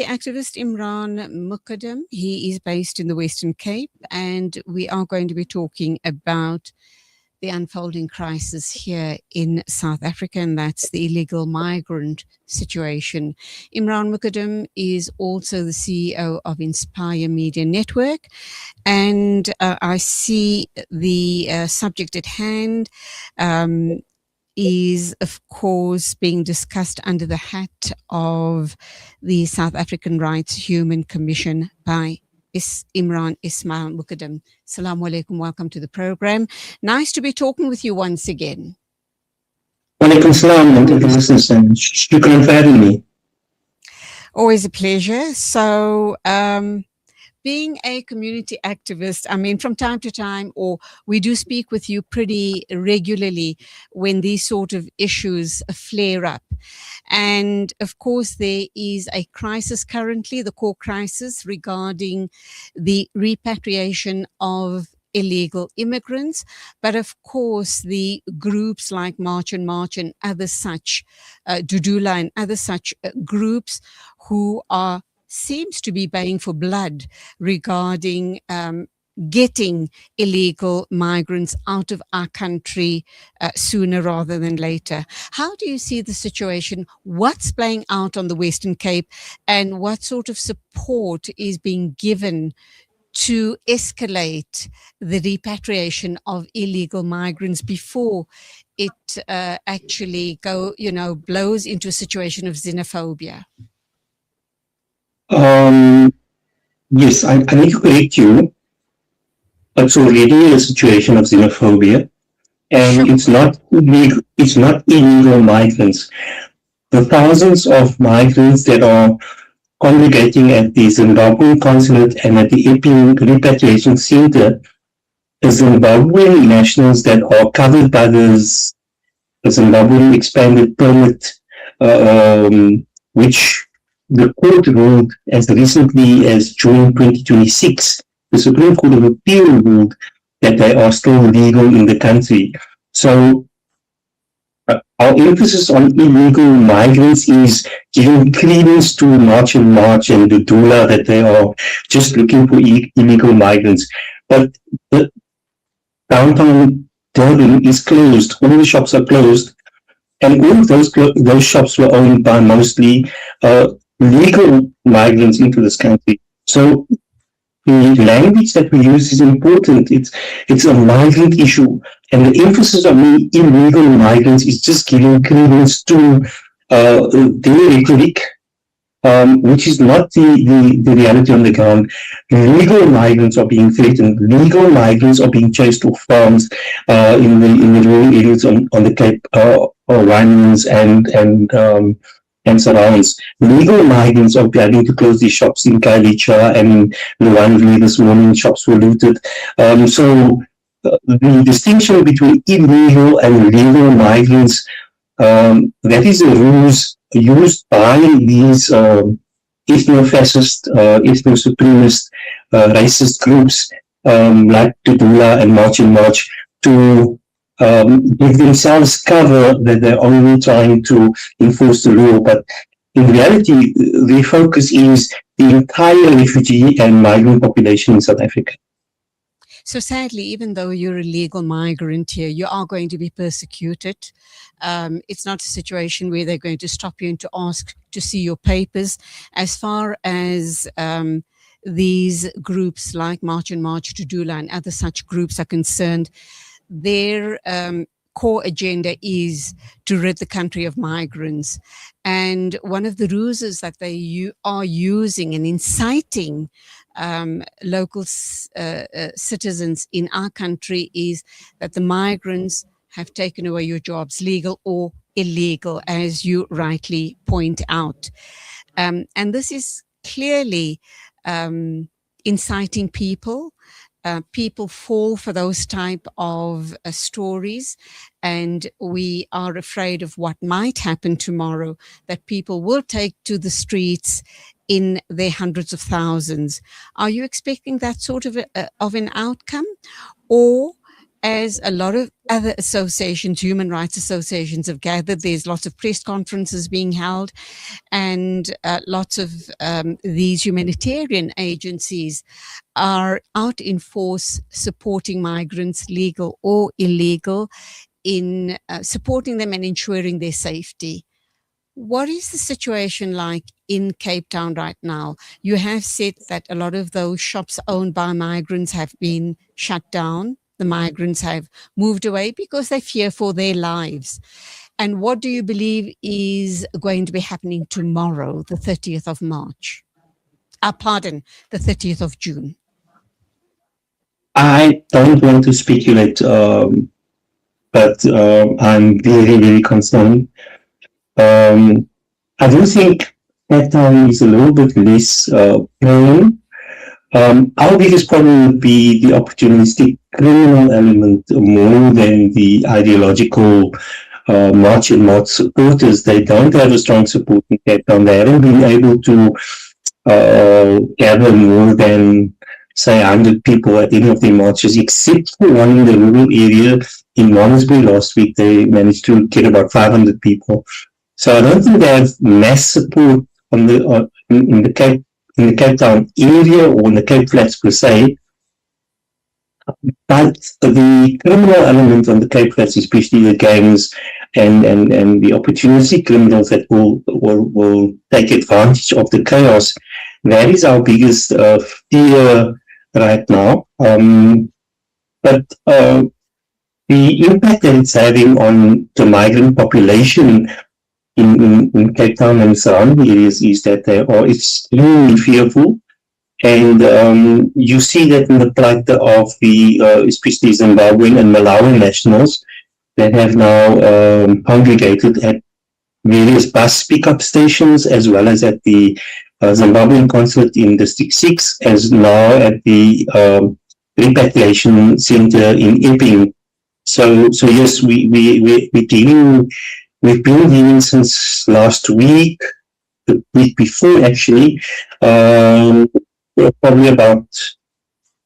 activist Imraahn Mukkadam. He is based in the Western Cape, and we are going to be talking about the unfolding crisis here in South Africa, and that's the illegal migrant situation. Imraahn Mukkadam is also the CEO of Inspire Media Network, and I see the subject at hand is, of course, being discussed under the hat of the South African Rights Human Commission by Imraahn Ismail Mukkadam. Assalamu alaikum, welcome to the program. Nice to be talking with you once again. Walaikum salam and to the listeners, and shukran for having me. Always a pleasure. So, being a community activist, I mean, from time to time, or we do speak with you pretty regularly when these sort of issues flare up. And of course, there is a crisis currently, the core crisis regarding the repatriation of illegal immigrants. But of course, the groups like March and other such, Dudula and other such groups who are seems to be baying for blood regarding getting illegal migrants out of our country sooner rather than later. How do you see the situation? What's playing out on the Western Cape, and what sort of support is being given to escalate the repatriation of illegal migrants before it actually blows into a situation of xenophobia? Yes, I need to correct you. It's already a situation of xenophobia, and Sure. It's not illegal migrants. The thousands of migrants that are congregating at the Zimbabwean consulate and at the Epping repatriation center, the Zimbabwean nationals that are covered by the Zimbabwean expanded permit, which the court ruled as recently as June 2026, the Supreme Court of Appeal ruled that they are still legal in the country. So our emphasis on illegal migrants is giving credence to March and the Dula that they are just looking for illegal migrants. But the downtown Durban is closed. All the shops are closed. And all of those shops were owned by mostly legal migrants into this country. So the language that we use is important. It's a migrant issue, and the emphasis on illegal migrants is just giving credence to their rhetoric, which is not the reality on the ground. Legal migrants are being threatened. Legal migrants are being chased off farms in the rural areas on the Cape, Rhinelands and surrounds. Legal migrants are having to close their shops in Kailicha and Luanvi this morning. Shops were looted. So the distinction between illegal and legal migrants, that is a ruse used by these ethno-fascist, ethno-supremacist, racist groups like Dudula and March to give themselves cover that they're only trying to enforce the law. But in reality, the focus is the entire refugee and migrant population in South Africa. So sadly, even though you're a legal migrant here, you are going to be persecuted. It's not a situation where they're going to stop you and to ask to see your papers. As far as these groups like March and Dudula and other such groups are concerned, their core agenda is to rid the country of migrants. And one of the ruses that they are using and inciting local citizens in our country is that the migrants have taken away your jobs, legal or illegal, as you rightly point out. And this is clearly inciting people. People fall for those type of stories, and we are afraid of what might happen tomorrow, that people will take to the streets in their hundreds of thousands. Are you expecting that sort of an outcome, or as a lot of other associations, human rights associations, have gathered. There's lots of press conferences being held, and lots of these humanitarian agencies are out in force supporting migrants, legal or illegal, in supporting them and ensuring their safety. What is the situation like in Cape Town right now? You have said that a lot of those shops owned by migrants have been shut down. The migrants have moved away because they fear for their lives. And what do you believe is going to be happening tomorrow, the 30th of March? Pardon, the 30th of June. I don't want to speculate, but I'm very, very concerned. Um, I do think that time is a little bit less prone. Our biggest problem would be the opportunistic criminal element more than the ideological March and March supporters. They don't have a strong support in Cape Town. They haven't been able to gather more than, say, 100 people at any of their marches, except for one in the rural area in Monastery last week. They managed to get about 500 people. So I don't think they have mass support on in the Cape Town area or in the Cape Flats per se. But the criminal element on the Cape Flats, especially the gangs and the opportunity criminals that will take advantage of the chaos, that is our biggest fear right now. But the impact that it's having on the migrant population in Cape Town and surrounding areas is that they are extremely fearful. And you see that in the plight of the, especially Zimbabwean and Malawi nationals that have now congregated at various bus pickup stations, as well as at the Zimbabwean consulate in District 6, as now at the repatriation center in Epping. So yes, we're dealing, we've been dealing since last week, the week before actually, probably about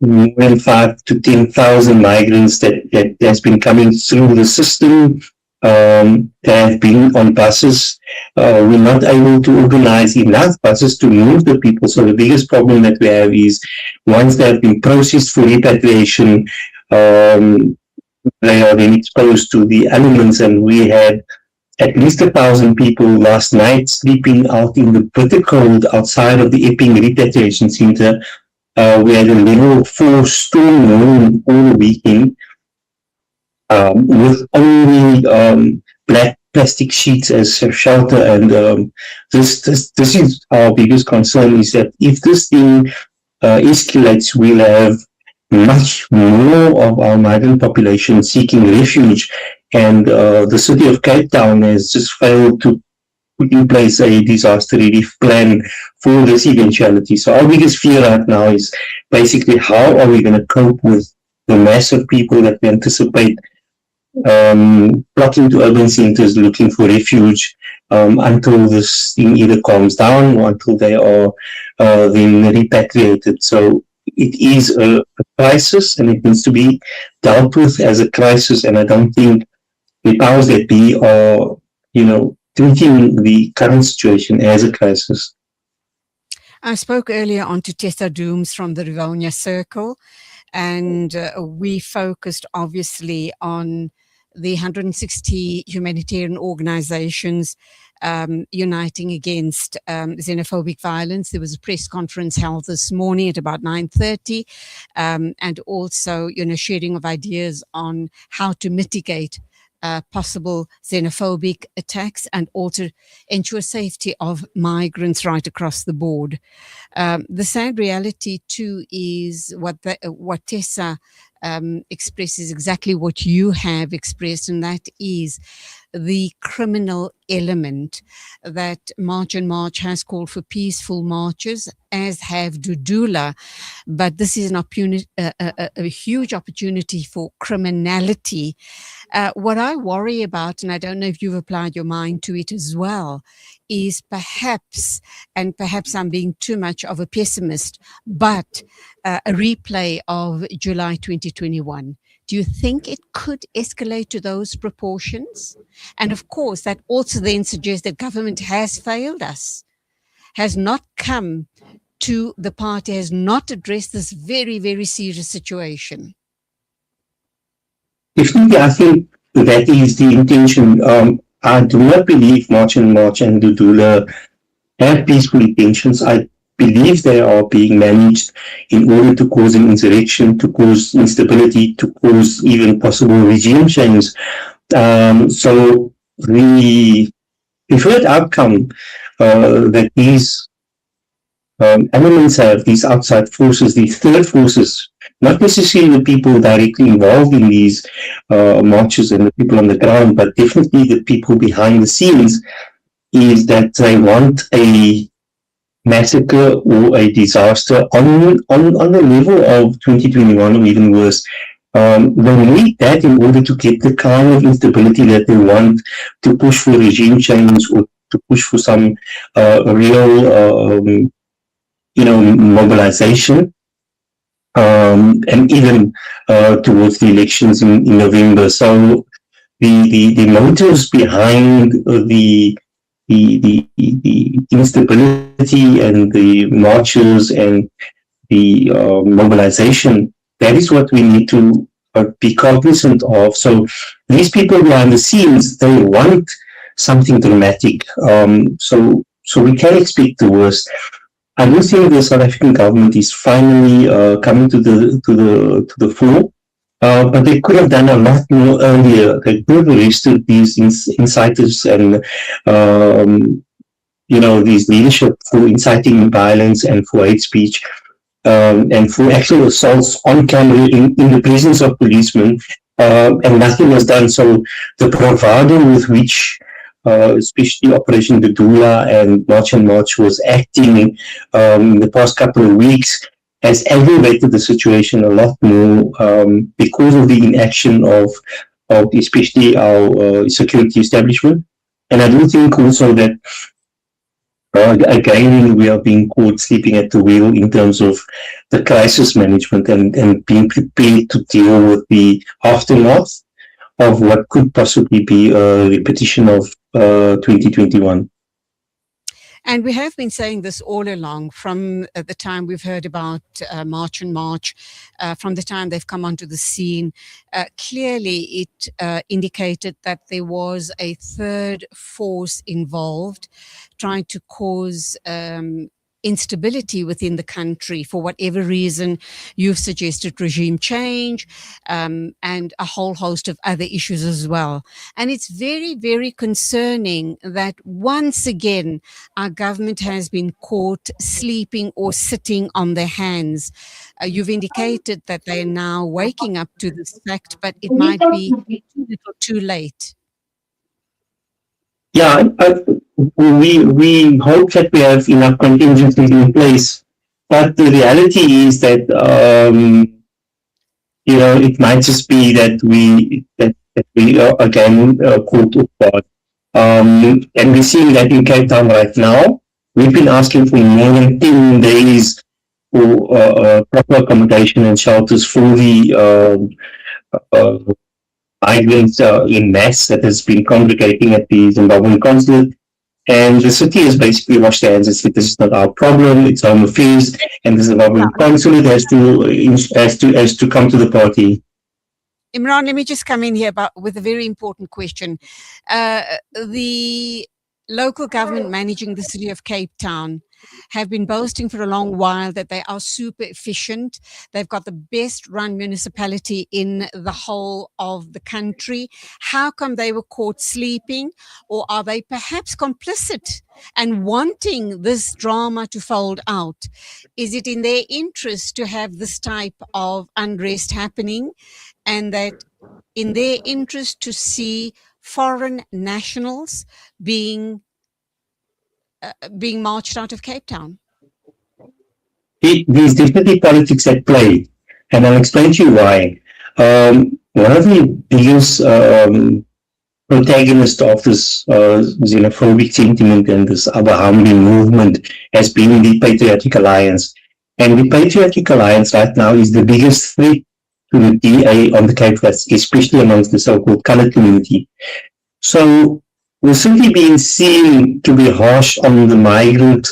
more than 5 to 10,000 migrants that has been coming through the system. They have been on buses. We're not able to organize enough buses to move the people. So the biggest problem that we have is once they have been processed for repatriation, they are then exposed to the elements, and we had at least 1,000 people last night sleeping out in the bitter cold outside of the Epping repatriation center. We had a level 4 storm warning all weekend, with only black plastic sheets as shelter. And this is our biggest concern, is that if this thing escalates, we'll have much more of our migrant population seeking refuge. And the city of Cape Town has just failed to put in place a disaster relief plan for this eventuality. So our biggest fear right now is basically how are we going to cope with the mass of people that we anticipate flocking to urban centers looking for refuge until this thing either calms down or until they are then repatriated. So it is a crisis, and it needs to be dealt with as a crisis. And I don't think the powers that be are, treating the current situation as a crisis. I spoke earlier on to Tessa Dooms from the Rivonia Circle, and we focused obviously on the 160 humanitarian organizations uniting against xenophobic violence. There was a press conference held this morning at about 9:30, and also, sharing of ideas on how to mitigate possible xenophobic attacks and also ensure safety of migrants right across the board. The sad reality too is what Tessa expresses exactly what you have expressed, and that is the criminal element. That March and March has called for peaceful marches, as have Dudula, but this is a huge opportunity for criminality. What I worry about, and I don't know if you've applied your mind to it as well, is perhaps I'm being too much of a pessimist, but a replay of July 2021. Do you think it could escalate to those proportions? And of course, that also then suggests that government has failed us, has not come to the party, has not addressed this very, very serious situation. Definitely, I think that is the intention. I do not believe March and Dudula have peaceful intentions. I believe they are being managed in order to cause an insurrection, to cause instability, to cause even possible regime change. So the preferred outcome that these elements have, these outside forces, these third forces, not necessarily the people directly involved in these marches and the people on the ground, but definitely the people behind the scenes, is that they want a massacre or a disaster on the level of 2021 or even worse. They need that in order to get the kind of instability that they want, to push for regime change or to push for some real mobilization, and even towards the elections in November. So the motives behind the instability and the marches and the mobilization, that is what we need to be cognizant of. So these people behind the scenes, they want something dramatic. So we can expect the worst. I do think the South African government is finally coming to the fore, but they could have done a lot more earlier. They could have arrested these inciters and these leadership for inciting violence and for hate speech, and for actual assaults on camera in the presence of policemen, and nothing was done. So the bravado with which especially Operation Dudula and March was acting in the past couple of weeks, has aggravated the situation a lot more, because of the inaction of especially our security establishment. And I do think also that again, we are being caught sleeping at the wheel in terms of the crisis management and being prepared to deal with the aftermath of what could possibly be a repetition of 2021. And we have been saying this all along from the time we've heard about March, from the time they've come onto the scene. Clearly, it indicated that there was a third force involved trying to cause instability within the country for whatever reason. You've suggested regime change, and a whole host of other issues as well. And it's very, very concerning that once again our government has been caught sleeping or sitting on their hands. You've indicated that they are now waking up to this fact, but it might be too little too late. Yeah, we hope that we have enough contingencies in place, but the reality is that it might just be that we are again caught off guard, and we're seeing that in Cape Town right now. We've been asking for more than 10 days for proper accommodation and shelters for the migrants in mass that has been congregating at the Zimbabwean consulate. And the city has basically washed their hands and said, this is not our problem, it's Home Affairs, and the Zimbabwean consulate has to come to the party. Imraahn, let me just come in here with a very important question. The local government managing the city of Cape Town have been boasting for a long while that they are super efficient. They've got the best run municipality in the whole of the country. How come they were caught sleeping? Or are they perhaps complicit and wanting this drama to fold out? Is it in their interest to have this type of unrest happening, and that in their interest to see foreign nationals being marched out of Cape Town? There's definitely politics at play, and I'll explain to you why. One of the biggest protagonists of this xenophobic sentiment and this Abrahamian movement has been the Patriotic Alliance. And the Patriotic Alliance right now is the biggest threat the DA on the Cape Flats, especially amongst the so-called coloured community. So we're simply being seen to be harsh on the migrant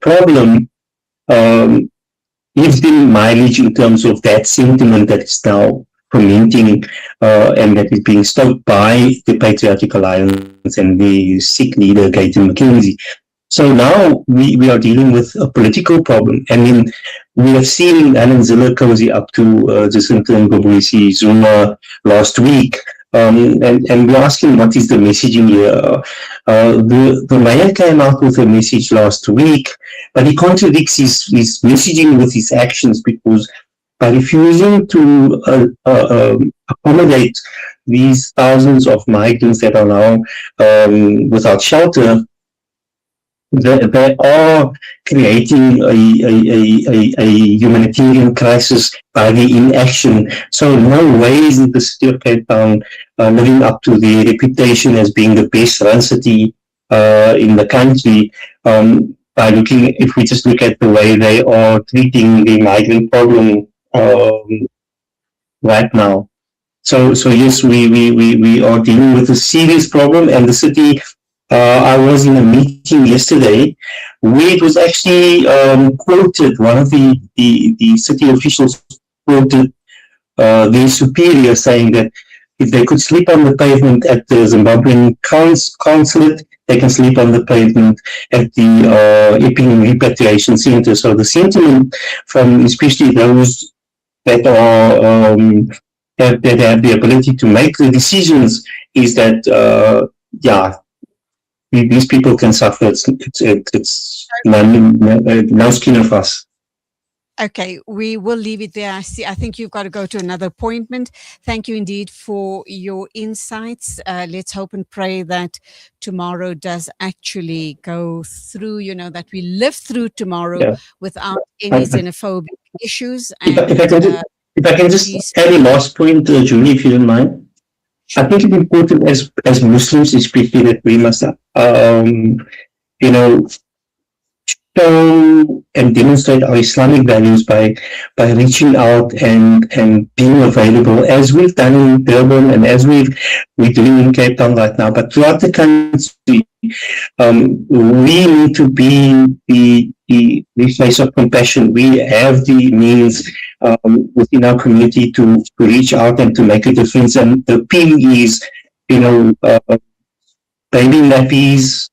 problem, um, gives them mileage in terms of that sentiment that is now fermenting and that is being stoked by the Patriotic Alliance and the Sikh leader, Gayton McKenzie. So now we are dealing with a political problem. I mean, we have seen Alan Ziller cozy up to Jacinta Ngobisi Zuma last week. And we asked him what is the messaging here. The mayor came out with a message last week, but he contradicts his messaging with his actions, because by refusing to accommodate these thousands of migrants that are now without shelter, they are creating a humanitarian crisis by the inaction. So in no way is the city of Cape Town living up to their reputation as being the best run city in the country. By looking, if we just look at the way they are treating the migrant problem right now. So yes, we are dealing with a serious problem, and the city. I was in a meeting yesterday where it was actually quoted. One of the city officials quoted their superior saying that if they could sleep on the pavement at the Zimbabwean consulate, they can sleep on the pavement at the Epping repatriation center. So the sentiment from especially those that are that have the ability to make the decisions is that yeah, these people can suffer. It's no skin off us. Okay, we will leave it there. I think you've got to go to another appointment. Thank you indeed for your insights. Let's hope and pray that tomorrow does actually go through, that we live through tomorrow without any xenophobic issues. And if I can just add a last point, Julie, if you don't mind. I think it's important as Muslims, especially, that we must, show and demonstrate our Islamic values by reaching out and being available, as we've done in Durban and as we're doing in Cape Town right now. But throughout the country, we need to be the face of compassion. We have the means within our community to reach out and to make a difference. And the appeal is, baby nappies,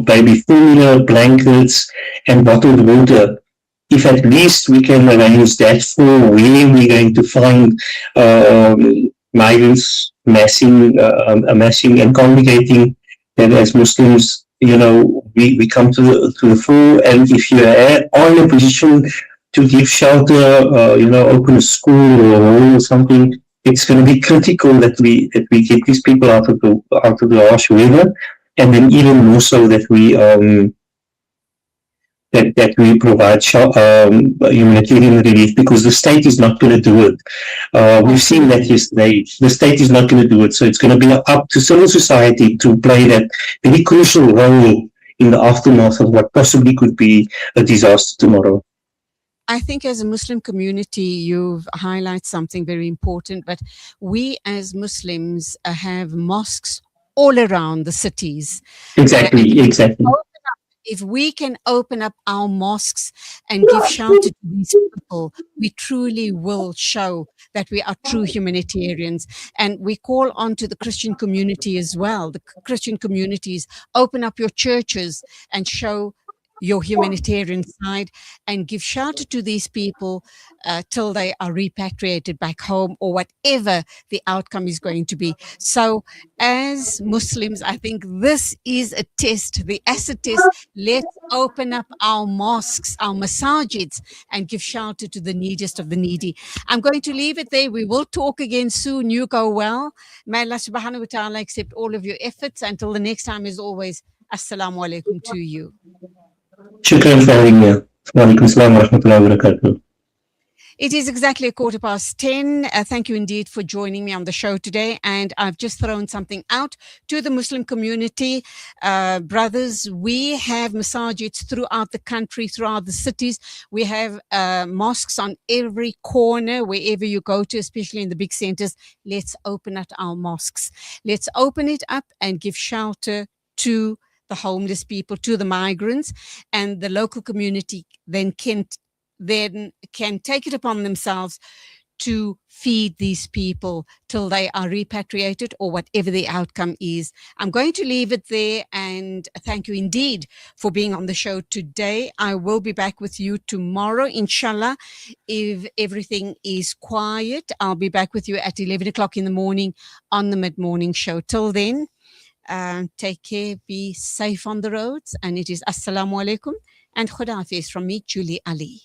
baby formula, blankets, and bottled water. If at least we can arrange that for where we're going to find migrants massing and congregating, then as Muslims, we come to the fore. And if you are in a position to give shelter, open a school or a hall or something, it's going to be critical that we get these people out of the harsh weather, and then even more so that we that we provide humanitarian relief, because the state is not going to do it. We've seen that yesterday. The state is not going to do it, so it's going to be up to civil society to play that very crucial role in the aftermath of what possibly could be a disaster tomorrow. I think as a Muslim community, you've highlighted something very important, but we as Muslims have mosques all around the cities. Exactly. If we can open up our mosques and give shelter to these people, we truly will show that we are true humanitarians. And we call on to the Christian community as well. The Christian communities, open up your churches and show your humanitarian side and give shelter to these people till they are repatriated back home, or whatever the outcome is going to be. So as Muslims, I think this is a test, the acid test. Let's open up our mosques, our masajids, and give shelter to the neediest of the needy. I'm going to leave it there. We will talk again soon. You go well. May Allah subhanahu wa ta'ala accept all of your efforts. Until the next time, as always, assalamu alaikum to you. Shukran for having me. Wa alaikum assalam wa rahmatullahi wa barakatuh. It is exactly 10:15. Thank you indeed for joining me on the show today. And I've just thrown something out to the Muslim community. Brothers, we have masajids throughout the country, throughout the cities. We have mosques on every corner, wherever you go to, especially in the big centers. Let's open up our mosques. Let's open it up and give shelter to the homeless people, to the migrants, and the local community then can take it upon themselves to feed these people till they are repatriated or whatever the outcome is. I'm going to leave it there, and thank you indeed for being on the show today. I will be back with you tomorrow, inshallah. If everything is quiet, I'll be back with you at 11 o'clock in the morning on the mid-morning show. Till then, take care, be safe on the roads, and it is Assalamu alaikum and Khuda Hafiz from me, Julie Ali.